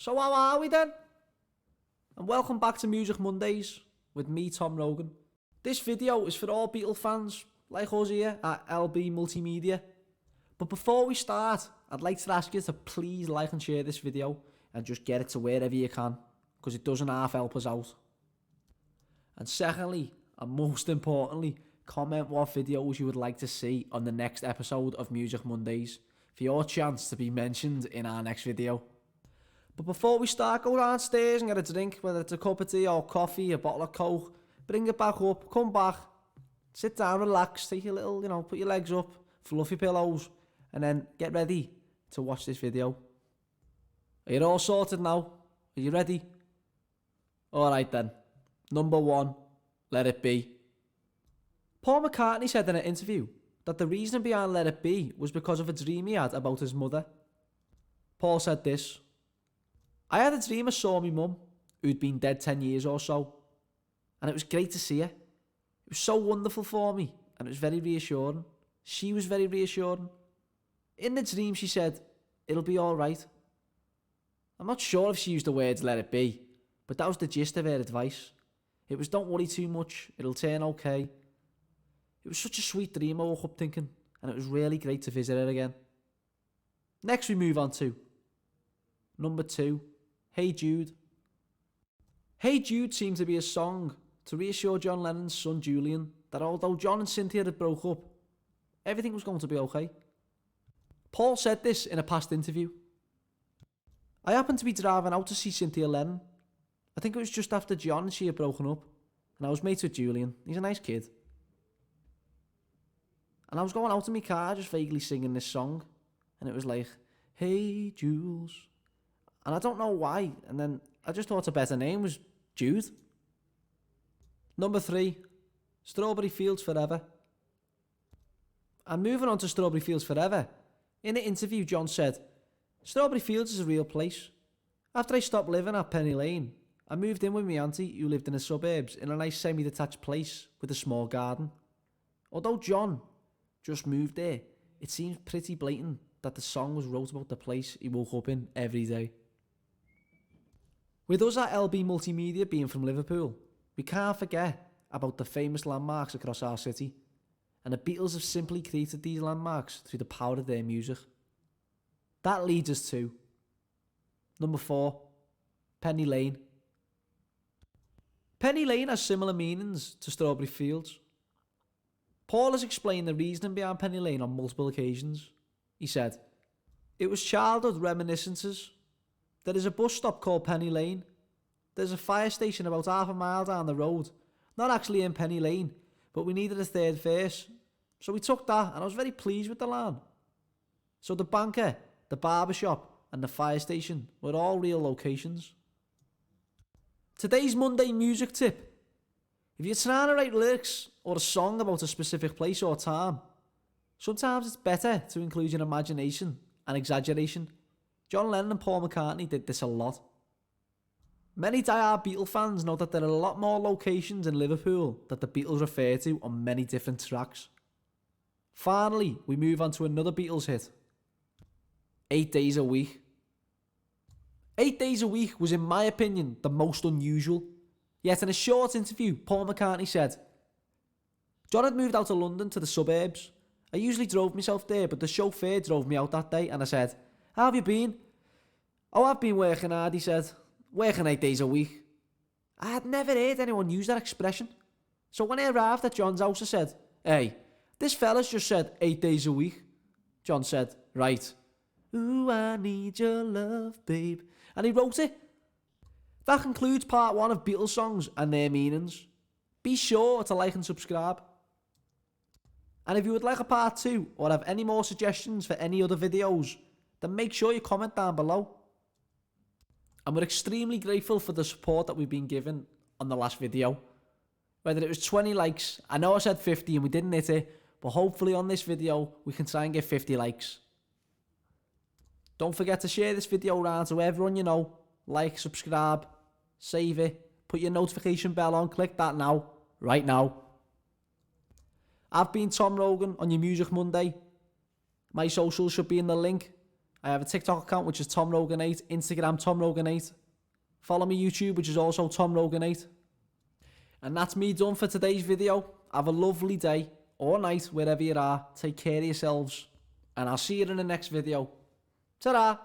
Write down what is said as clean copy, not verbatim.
So how are we then? And welcome back to Music Mondays with me, Tom Rogan. This video is for all Beatles fans like us here at LB Multimedia. But before we start, I'd like to ask you to please like and share this video and just get it to wherever you can, because it doesn't half help us out. And secondly, and most importantly, comment what videos you would like to see on the next episode of Music Mondays for your chance to be mentioned in our next video. But before we start, go downstairs and get a drink, whether it's a cup of tea or coffee, a bottle of Coke. Bring it back up, come back, sit down, relax, take a little, put your legs up, fluff your pillows, and then get ready to watch this video. Are you all sorted now? Are you ready? Alright then. Number 1, Let It Be. Paul McCartney said in an interview that the reason behind Let It Be was because of a dream he had about his mother. Paul said this: "I had a dream I saw my mum, who'd been dead 10 years or so, and it was great to see her. It was so wonderful for me, and it was very reassuring. She was very reassuring. In the dream she said, 'It'll be alright.' I'm not sure if she used the words 'let it be', but that was the gist of her advice. It was, don't worry too much, it'll turn okay. It was such a sweet dream I woke up thinking, and it was really great to visit her again." Next we move on to number 2, Hey Jude. Hey Jude seemed to be a song to reassure John Lennon's son Julian that although John and Cynthia had broke up, everything was going to be okay. Paul said this in a past interview: "I happened to be driving out to see Cynthia Lennon. I think it was just after John and she had broken up, and I was mates with Julian. He's a nice kid. And I was going out in my car just vaguely singing this song, and it was like, 'Hey Jules.' And I don't know why, and then I just thought a better name was Jude." Number 3, Strawberry Fields Forever. And moving on to Strawberry Fields Forever, in an interview John said, "Strawberry Fields is a real place. After I stopped living at Penny Lane, I moved in with my auntie who lived in the suburbs in a nice semi-detached place with a small garden. Although John just moved there, it seems pretty blatant that the song was wrote about the place he woke up in every day." With us at LB Multimedia being from Liverpool, we can't forget about the famous landmarks across our city, and the Beatles have simply created these landmarks through the power of their music. That leads us to number 4, Penny Lane. Penny Lane has similar meanings to Strawberry Fields. Paul has explained the reasoning behind Penny Lane on multiple occasions. He said, "It was childhood reminiscences. There is a bus stop called Penny Lane. There's a fire station about half a mile down the road, not actually in Penny Lane, but we needed a third verse. So we took that, and I was very pleased with the line. So the banker, the barber shop, and the fire station were all real locations." Today's Monday music tip: if you're trying to write lyrics or a song about a specific place or time, sometimes it's better to include your imagination and exaggeration. John Lennon and Paul McCartney did this a lot. Many die-hard Beatle fans know that there are a lot more locations in Liverpool that the Beatles refer to on many different tracks. Finally, we move on to another Beatles hit, 8 Days a Week. 8 Days a Week was, in my opinion, the most unusual. Yet in a short interview, Paul McCartney said, "John had moved out of London to the suburbs. I usually drove myself there, but the chauffeur drove me out that day, and I said, 'How have you been?' 'Oh, I've been working hard,' he said. 'Working 8 days a week.' I had never heard anyone use that expression. So when I arrived at John's house, I said, 'Hey, this fella's just said 8 days a week.' John said, 'Right. Ooh, I need your love, babe.' And he wrote it. That concludes part 1 of Beatles songs and their meanings. Be sure to like and subscribe. And if you would like a part 2 or have any more suggestions for any other videos, then make sure you comment down below. And we're extremely grateful for the support that we've been given on the last video. Whether it was 20 likes, I know I said 50 and we didn't hit it, but hopefully on this video we can try and get 50 likes. Don't forget to share this video around to everyone you know. Like, subscribe, save it, put your notification bell on, click that now, right now. I've been Tom Rogan on your Music Monday. My socials should be in the link. I have a TikTok account, which is Tom Rogan 8, Instagram Tom Rogan 8. Follow me YouTube, which is also Tom Rogan 8. And that's me done for today's video. Have a lovely day or night, wherever you are. Take care of yourselves. And I'll see you in the next video. Ta-da!